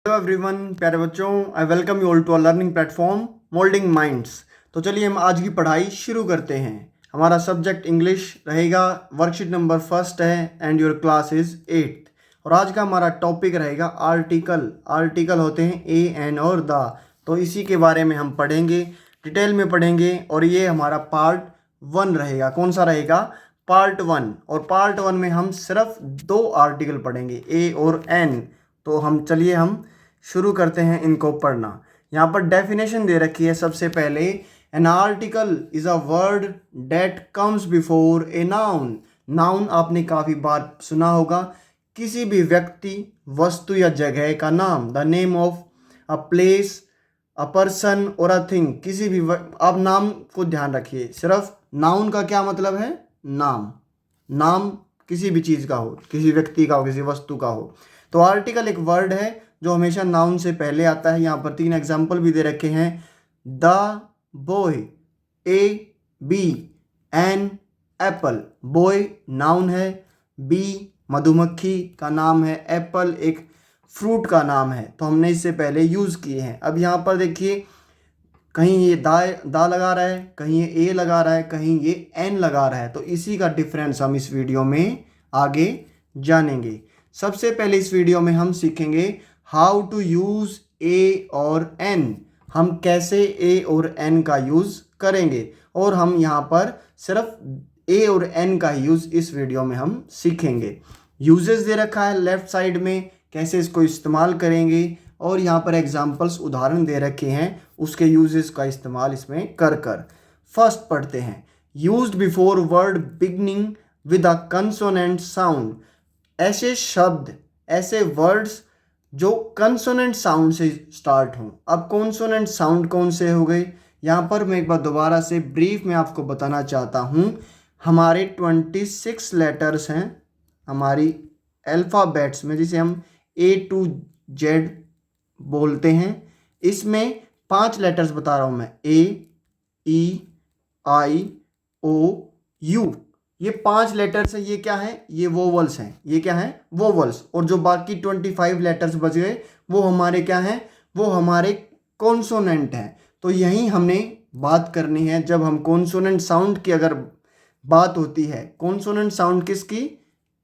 Hello everyone, प्यारे बच्चों, I welcome you all to a learning platform Moulding Minds. तो चलिए हम आज की पढ़ाई शुरू करते हैं। हमारा सब्जेक्ट इंग्लिश रहेगा, वर्कशीट नंबर फर्स्ट है and your class is 8th। और आज का हमारा टॉपिक रहेगा आर्टिकल। आर्टिकल होते हैं ए, एन और द। तो इसी के बारे में हम पढ़ेंगे, डिटेल में पढ़ेंगे। और ये हमारा पार्ट 1 रहेगा। कौन सा रहेगा? पार्ट 1। और पार्ट 1 में हम सिर्फ 2 आर्टिकल पढ़ेंगे, ए और एन। तो हम शुरू करते हैं इनको पढ़ना। यहाँ पर डेफिनेशन दे रखी है सबसे पहले। An article is a word that comes before a noun. Noun आपने काफ़ी बार सुना होगा, किसी भी व्यक्ति, वस्तु या जगह का नाम। The name of a place, a person और अ थिंग। किसी भी आप नाम को ध्यान रखिए, सिर्फ नाउन का क्या मतलब है? नाम। नाम किसी भी चीज़ का हो, किसी व्यक्ति का हो, किसी वस्तु का हो। तो आर्टिकल एक वर्ड है जो हमेशा नाउन से पहले आता है। यहाँ पर 3 एग्जाम्पल भी दे रखे हैं। The boy, a bee, an apple. Boy noun है, बी मधुमक्खी का नाम है, एप्पल एक फ्रूट का नाम है। तो हमने इससे पहले यूज़ किए हैं। अब यहाँ पर देखिए, कहीं ये दा लगा रहा है, कहीं ये ए लगा रहा है, कहीं ये एन लगा रहा है। तो इसी का डिफरेंस हम इस वीडियो में आगे जानेंगे। सबसे पहले इस वीडियो में हम सीखेंगे हाउ टू यूज़ ए और एन। हम कैसे ए और एन का यूज़ करेंगे, और हम यहाँ पर सिर्फ ए और एन का यूज़ इस वीडियो में हम सीखेंगे। यूजेस दे रखा है लेफ्ट साइड में, कैसे इसको इस्तेमाल करेंगे, और यहाँ पर एग्जाम्पल्स उदाहरण दे रखे हैं उसके यूजेस का इस्तेमाल इसमें कर कर। फर्स्ट पढ़ते हैं, used before word beginning with a consonant sound. ऐसे शब्द, ऐसे वर्ड्स जो कंसोनेंट साउंड से स्टार्ट हों। अब कंसोनेंट साउंड कौन से हो गए? यहाँ पर मैं एक बार दोबारा से ब्रीफ में आपको बताना चाहता हूँ। हमारे 26 लेटर्स हैं हमारी अल्फ़ाबेट्स में, जिसे हम A to Z बोलते हैं। इसमें 5 लेटर्स बता रहा हूँ मैं, A, E, I, O, U। ये 5 लेटर्स हैं। ये क्या है? ये वोवल्स हैं। ये क्या है? वोवल्स। और जो बाकी 25 लेटर्स बच गए वो हमारे क्या हैं? वो हमारे कॉन्सोनेंट हैं। तो यही हमने बात करनी है। जब हम कॉन्सोनेंट साउंड की अगर बात होती है, कॉन्सोनेंट साउंड किसकी?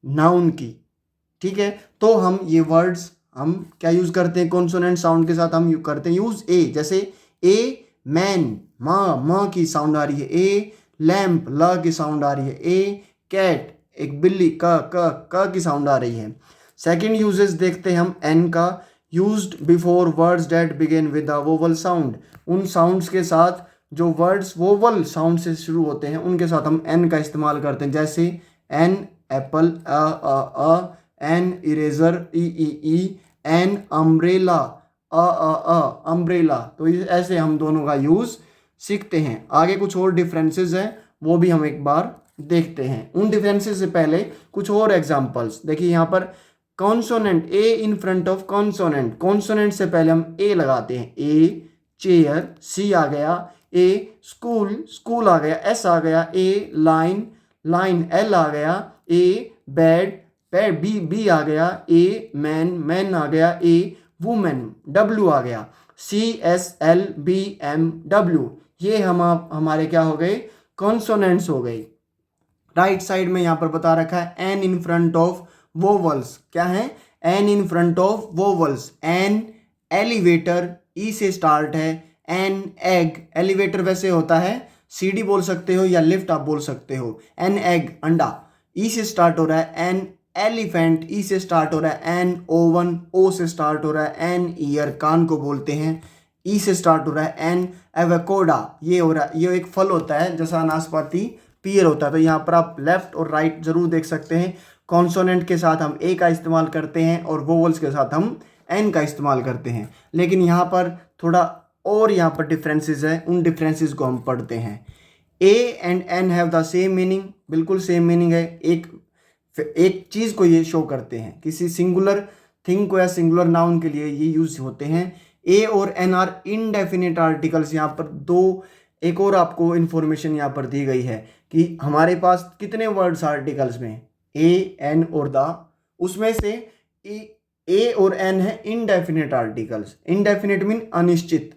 नाउन की। ठीक है, तो हम ये वर्ड्स हम क्या यूज करते हैं? कॉन्सोनेंट साउंड के साथ हम करते हैं यूज ए। जैसे ए मैन, माँ की साउंड आ रही है। ए लैम्प, ल की साउंड आ रही है। ए कैट, एक बिल्ली, क की साउंड आ रही है। सेकंड यूजेस देखते हैं हम एन का। Used before words that begin with a vowel sound. उन साउंड्स के साथ जो वर्ड्स वोवल साउंड से शुरू होते हैं उनके साथ हम एन का इस्तेमाल करते हैं। जैसे an apple, an eraser, E, an umbrella, umbrella. तो ऐसे हम दोनों का यूज सीखते हैं। आगे कुछ और डिफरेंसेस हैं, वो भी हम एक बार देखते हैं। उन डिफरेंसेस से पहले कुछ और एग्जांपल्स देखिए। यहाँ पर consonant, A in front of consonant. Consonant से पहले हम ए लगाते हैं। ए चेयर, सी आ गया। ए स्कूल, स्कूल आ गया। एस आ गया। ए लाइन, लाइन, एल आ गया। ए बेड, बेड, बी आ गया। ए मैन, मैन आ गया। ए वुमेन, डब्ल्यू आ गया। CSLBMW, ये हमारे क्या हो गए? कॉन्सोनेंट्स हो गई। राइट साइड में यहाँ पर बता रखा है an in front of vowels. क्या है? An in front of vowels. An elevator, E से स्टार्ट है। एन एग, एलिवेटर वैसे होता है, सीढ़ी बोल सकते हो या लिफ्ट आप बोल सकते हो। एन एग, अंडा, ई से स्टार्ट हो रहा है। एन एलिफेंट, ई से स्टार्ट हो रहा है। एन ओवन, ओ से स्टार्ट हो रहा है। एन ईयर, कान को बोलते हैं, ई से स्टार्ट हो रहा है। एन एवोकाडो, ये हो रहा है, ये एक फल होता है जैसा नाशपाती, पीयर होता है। तो यहाँ पर आप लेफ्ट और राइट जरूर देख सकते हैं। कॉन्सोनेंट के साथ हम ए का इस्तेमाल करते हैं और वोवल्स के साथ हम एन का इस्तेमाल करते हैं। लेकिन यहाँ पर थोड़ा और यहाँ पर डिफरेंसेस है, उन डिफरेंसेस को हम पढ़ते हैं। A and an have the same meaning, बिल्कुल सेम मीनिंग है। एक चीज़ को ये शो करते हैं, किसी सिंगुलर थिंग को या सिंगुलर नाउन के लिए ये यूज होते हैं। ए और एन आर इनडेफिनिट आर्टिकल्स। यहाँ पर दो एक और आपको इन्फॉर्मेशन यहाँ पर दी गई है कि हमारे पास कितने वर्ड्स आर्टिकल्स में, ए एन और द, उसमें से ए और एन है इनडेफिनेट आर्टिकल्स। इनडेफिनेट मीन अनिश्चित,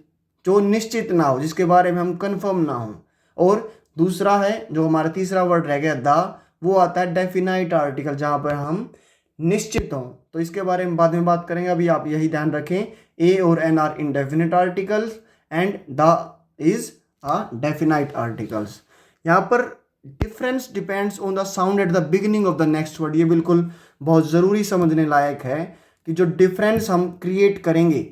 जो निश्चित ना हो, जिसके बारे में हम कंफर्म ना हो। और दूसरा है जो हमारा तीसरा वर्ड रह गया द, वो आता है डेफिनाइट आर्टिकल, जहां पर हम निश्चित हों। तो इसके बारे में बाद में बात करेंगे, अभी आप यही ध्यान रखें, ए और an are indefinite articles and the is a definite articles. यहाँ पर difference depends on the sound at the beginning of the next word. ये बिल्कुल बहुत ज़रूरी समझने लायक है कि जो डिफरेंस हम क्रिएट करेंगे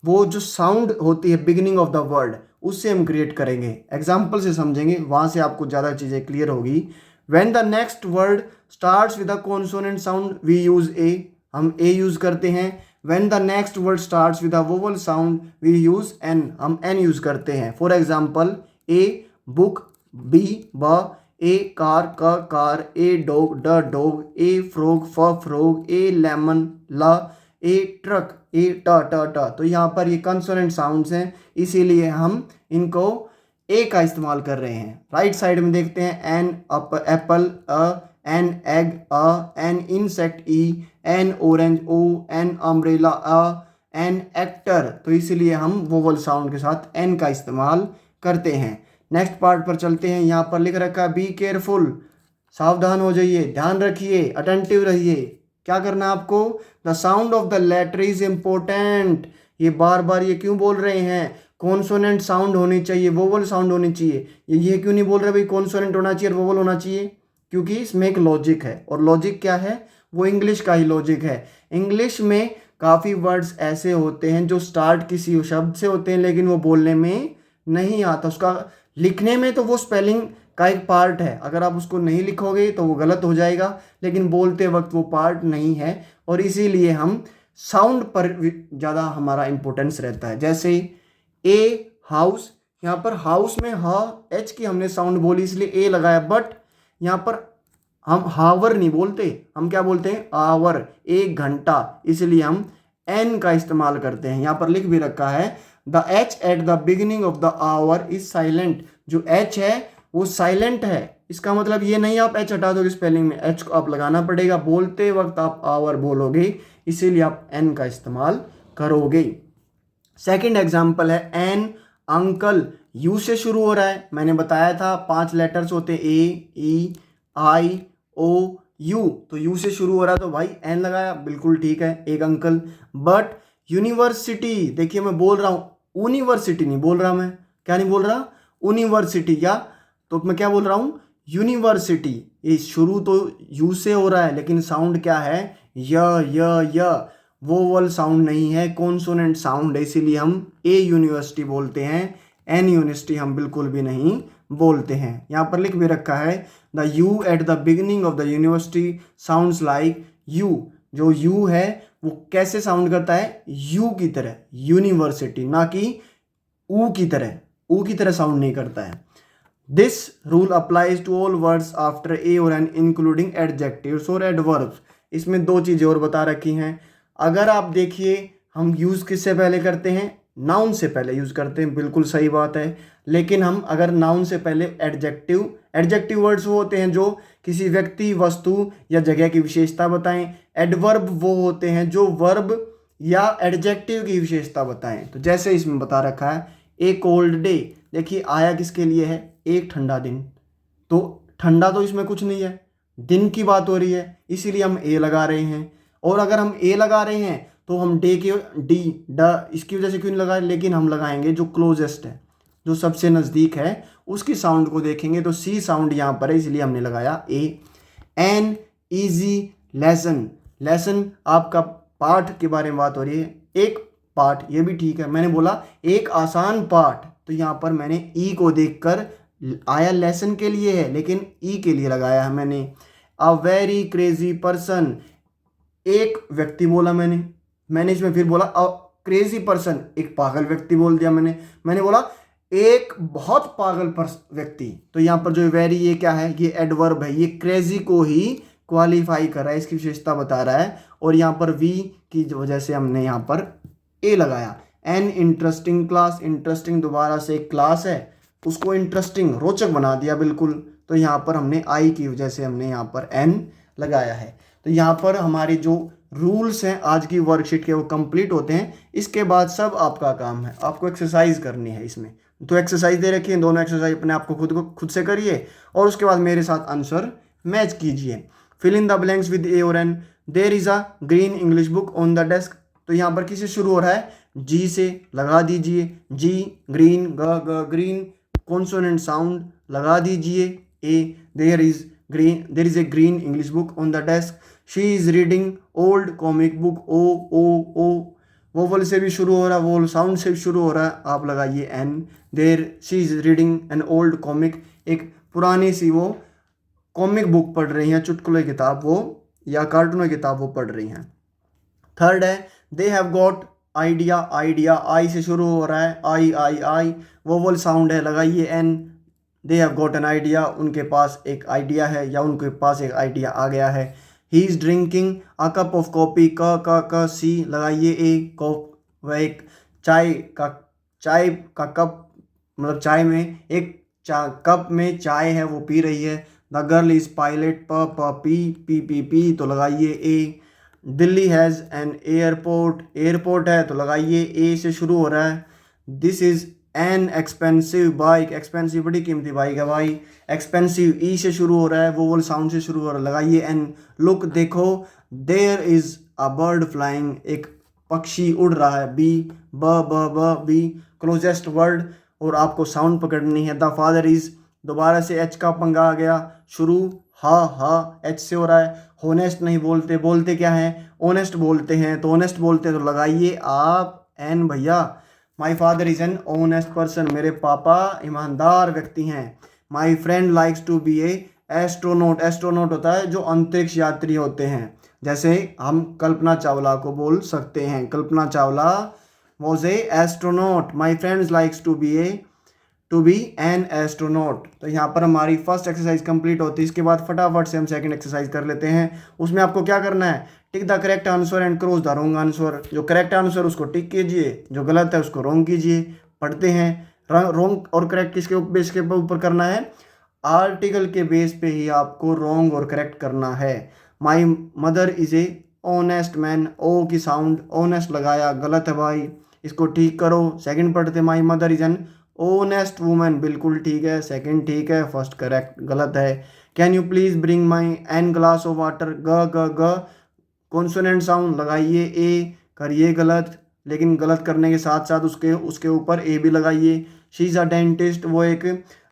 वो जो साउंड होती है बिगिनिंग ऑफ द वर्ड, उससे हम क्रिएट करेंगे। एग्जाम्पल से समझेंगे, वहाँ से आपको ज़्यादा चीज़ें क्लियर होगी। When the next word starts with a consonant sound we use a, हम ए यूज़ करते हैं। When the next word starts with a vowel sound we use an, हम एन यूज़ करते हैं। For example a book, B ब, a car क car, a dog ड dog, a frog फ फ्रॉग, ए लेमन ल, ए ट्रक ए ट ट ट। तो यहाँ पर ये कंसोनेंट साउंड्स हैं, इसीलिए हम इनको ए का इस्तेमाल कर रहे हैं। राइट साइड में देखते हैं an apple a, an egg a, an insect E, an orange O, an umbrella a, an actor. तो इसीलिए हम वोवल साउंड के साथ एन का इस्तेमाल करते हैं। नेक्स्ट पार्ट पर चलते हैं। यहाँ पर लिख रखा है बी केयरफुल, सावधान हो जाइए, ध्यान रखिए, अटेंटिव रहिए। क्या करना है आपको? The sound of the letter is important. ये बार बार ये क्यों बोल रहे हैं? कॉन्सोनेंट साउंड होनी चाहिए, वोवल साउंड होनी चाहिए। ये क्यों नहीं बोल रहे भाई कॉन्सोनेंट होना चाहिए और वोवल होना चाहिए? क्योंकि इसमें एक लॉजिक है, और लॉजिक क्या है? वो इंग्लिश का ही लॉजिक है। इंग्लिश में काफ़ी वर्ड्स ऐसे होते हैं जो स्टार्ट किसी शब्द से होते हैं लेकिन वो बोलने में नहीं आता। उसका लिखने में तो वो स्पेलिंग का एक पार्ट है, अगर आप उसको नहीं लिखोगे तो वो गलत हो जाएगा, लेकिन बोलते वक्त वो पार्ट नहीं है। और इसीलिए हम साउंड पर ज़्यादा हमारा इम्पोर्टेंस रहता है। जैसे ए हाउस, यहाँ पर हाउस में ह एच की हमने साउंड बोली इसलिए ए लगाया, बट यहाँ पर हम हावर नहीं बोलते, हम क्या बोलते हैं? आवर, एक घंटा, इसलिए हम एन का इस्तेमाल करते हैं। यहाँ पर लिख भी रखा है the H eight the beginning of the our is silent. जो एच है वो साइलेंट है। इसका मतलब ये नहीं आप एच हटा दोगे स्पेलिंग में, एच को आप लगाना पड़ेगा। बोलते वक्त आप आवर बोलोगे, इसीलिए आप एन का इस्तेमाल करोगे। सेकंड एग्जाम्पल है एन अंकल, यू से शुरू हो रहा है। मैंने बताया था 5 लेटर्स होते हैं, ए ई आई ओ यू। तो यू से शुरू हो रहा है तो भाई एन लगाया, बिल्कुल ठीक है, एक अंकल। बट यूनिवर्सिटी, देखिए मैं बोल रहा हूँ यूनिवर्सिटी नहीं बोल रहा, मैं क्या नहीं बोल रहा? यूनिवर्सिटी, या तो मैं क्या बोल रहा हूँ? यूनिवर्सिटी। ये शुरू तो यू से हो रहा है लेकिन साउंड क्या है? य वोवल साउंड नहीं है, कॉन्सोनेंट साउंड है, इसीलिए हम ए यूनिवर्सिटी बोलते हैं, एन यूनिवर्सिटी हम बिल्कुल भी नहीं बोलते हैं। यहाँ पर लिख भी रखा है the you eight the beginning of the university sounds like you. जो यू है वो कैसे साउंड करता है? यू की तरह, यूनिवर्सिटी, ना कि ऊ की तरह। ऊ की तरह साउंड नहीं करता है। This rule applies to all words after a और एन इंक्लूडिंग एडजेक्टिव्स और एडवर्ब्स। इसमें 2 चीज़ें और बता रखी हैं। अगर आप देखिए, हम यूज़ किससे पहले करते हैं? नाउन से पहले यूज़ करते हैं, बिल्कुल सही बात है। लेकिन हम अगर नाउन से पहले एडजेक्टिव वर्ड्स वो होते हैं जो किसी व्यक्ति, वस्तु या जगह की विशेषता बताएं। एडवर्ब वो होते हैं जो वर्ब या एडजेक्टिव की विशेषता बताएं। तो जैसे इसमें बता रखा है ए कोल्ड डे, देखिए आया किसके लिए है? एक ठंडा दिन। तो ठंडा तो इसमें कुछ नहीं है, दिन की बात हो रही है, इसीलिए हम ए लगा रहे हैं। और अगर हम ए लगा रहे हैं तो हम डी इसकी वजह से क्यों नहीं लगा रहे? लेकिन हम लगाएंगे जो क्लोजेस्ट है, जो सबसे नज़दीक है, उसकी साउंड को देखेंगे तो सी साउंड यहाँ पर है, इसलिए हमने लगाया ए। एन ईजी लेसन, लेसन आपका पाठ के बारे में बात हो रही है, एक पाठ, ये भी ठीक है। मैंने बोला एक आसान पाठ, तो यहाँ पर मैंने ई को देखकर आया लेसन के लिए है, लेकिन ई के लिए लगाया है मैंने। अ वेरी क्रेजी पर्सन, एक व्यक्ति बोला मैंने इसमें फिर बोला अ क्रेजी पर्सन, एक पागल व्यक्ति बोल दिया मैंने बोला एक बहुत पागल व्यक्ति। तो यहाँ पर जो वेरी, ये क्या है? ये एडवर्ब है, ये क्रेजी को ही क्वालिफाई कर रहा है, इसकी विशेषता बता रहा है। और यहाँ पर वी की वजह से हमने यहाँ पर ए लगाया। एन इंटरेस्टिंग क्लास, इंटरेस्टिंग दोबारा से एक क्लास है, उसको इंटरेस्टिंग, रोचक बना दिया बिल्कुल। तो यहाँ पर हमने आई की वजह से हमने यहाँ पर एन लगाया है। तो यहाँ पर हमारी जो रूल्स हैं आज की वर्कशीट के वो कंप्लीट होते हैं, इसके बाद सब आपका काम है, आपको एक्सरसाइज करनी है इसमें। तो एक्सरसाइज दे रखी है, दोनों एक्सरसाइज अपने आप को खुद से करिए और उसके बाद मेरे साथ आंसर मैच कीजिए। Fill in the blanks with a और an. There is a green English book on the desk. तो यहाँ पर किससे शुरू हो रहा है? जी से, लगा दीजिए जी। ग्रीन, ग ग्रीन, कॉन्सोनेंट साउंड लगा दीजिए a. There is a green English book on the desk. She is reading old comic book, O. Vowel से भी शुरू हो रहा है, वोवल साउंड से भी शुरू हो रहा है, आप लगाइए an. There she is reading an old comic, एक पुरानी सी वो कॉमिक बुक पढ़ रही हैं, चुटकुले किताब वो या कार्टून किताब वो पढ़ रही हैं। थर्ड है दे have got idea, idea I से शुरू हो रहा है, आई। वोवल साउंड है, लगाइए an. They have got an idea, उनके पास एक आइडिया है या उनके पास एक आइडिया आ गया है। He is drinking a cup of coffee, क सी, लगाइए ए। कॉप वह एक चाय का कप, मतलब चाय में एक कप में चाय है वो पी रही है। The girl is pilot, P, तो लगाइए a. Delhi has an airport, airport है तो लगाइए ए से शुरू हो रहा है। This is an expensive bike, expensive बड़ी कीमती बाइक है भाई। एक्सपेंसिव ई से शुरू हो रहा है, वोवल साउंड से शुरू हो रहा है, लगाइए एन। लुक, देखो। There is a bird flying, एक पक्षी उड़ रहा है, बी। बी, क्लोजेस्ट वर्ड और आपको साउंड पकड़नी है। द फादर इज़, दोबारा से एच का पंगा आ गया, शुरू हा एच से हो रहा है। होनेस्ट नहीं बोलते क्या है? ऑनेस्ट बोलते हैं, तो ऑनेस्ट बोलते हैं तो लगाइए आप एन भैया। My father is an honest person, मेरे पापा ईमानदार व्यक्ति हैं। My friend likes to be a astronaut, astronaut होता है जो अंतरिक्ष यात्री होते हैं, जैसे हम कल्पना चावला को बोल सकते हैं, Kalpana Chawla was a astronaut. My friends likes to be an astronaut. तो यहाँ पर हमारी फर्स्ट एक्सरसाइज कंप्लीट होती है। इसके बाद फटाफट से हम सेकंड एक्सरसाइज कर लेते हैं। उसमें आपको क्या करना है? Tick the correct answer and cross the wrong answer. जो करेक्ट आंसर उसको टिक कीजिए, जो गलत है उसको रॉन्ग कीजिए। पढ़ते हैं। रॉन्ग और करेक्ट किसके बेस के ऊपर करना है? आर्टिकल के बेस पे ही आपको रॉन्ग और करेक्ट करना है। My mother is a honest man, O की साउंड ऑनेस्ट लगाया, गलत है भाई, इसको ठीक करो। सेकंड पढ़ते, माई mother is an honest women, बिल्कुल ठीक है, सेकंड ठीक है, फर्स्ट करेक्ट गलत है। Can you please bring my an glass of water, ग कॉन्सोनेंट साउंड लगाइए ए, करिए गलत, लेकिन गलत करने के साथ साथ उसके ऊपर ए भी लगाइए। शी इज़ अ डेंटिस्ट, वो एक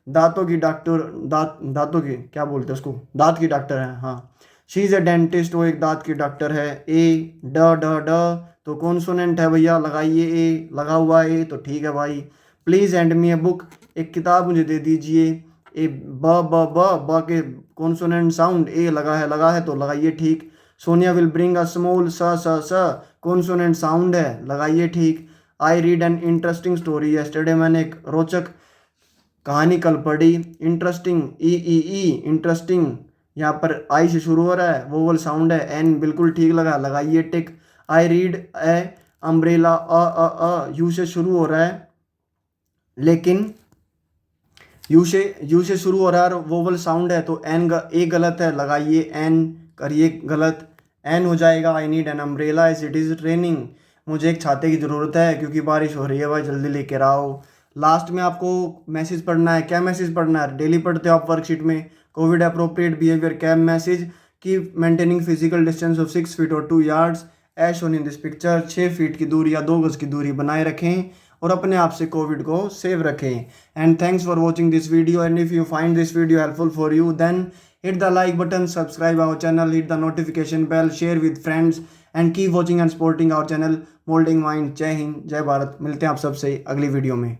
दांतों की डॉक्टर, दांतों की क्या बोलते हैं उसको, दांत की डॉक्टर है, हाँ। शी इज़ अ डेंटिस्ट, वो एक दांत की डॉक्टर है। ए ड तो कॉन्सोनेंट है भैया, लगाइए ए, लगा हुआ ए तो ठीक है भाई। Please hand me a book, एक किताब मुझे दे दीजिए। ए ब के कॉन्सोनेंट साउंड ए लगा है तो लगाइए ठीक। Sonia will bring a small, स कॉन्सोनेंट साउंड है, लगाइए ठीक। I read an interesting story yesterday, मैंने एक रोचक कहानी कल पढ़ी। इंटरेस्टिंग ई इंटरेस्टिंग, यहाँ पर आई से शुरू हो रहा है, वोवल साउंड है, एन बिल्कुल ठीक लगा, लगाइए tick. I read a umbrella, U से शुरू हो रहा है, लेकिन यू से शुरू हो रहा है और वोवल साउंड है तो ए गलत है, लगाइए एन, करिए गलत, एन हो जाएगा। I need an umbrella as it is raining, मुझे एक छाते की ज़रूरत है क्योंकि बारिश हो रही है भाई, जल्दी लेकर आओ। लास्ट में आपको मैसेज पढ़ना है। क्या मैसेज पढ़ना है? डेली पढ़ते हो आप वर्कशीट में। Covid appropriate behaviour camp message की maintaining physical distance of 6 feet और 2 yards as shown in this picture. 6 feet की दूरी या 2 गज की दूरी बनाए रखें और अपने आप से कोविड को सेव रखें। And thanks for watching this video, and if you find this video helpful for you then hit the like button, subscribe our channel, hit the notification bell, share with friends and keep watching and supporting our channel Molding Mind। जय हिंद, जय भारत। मिलते हैं आप सबसे अगली video में।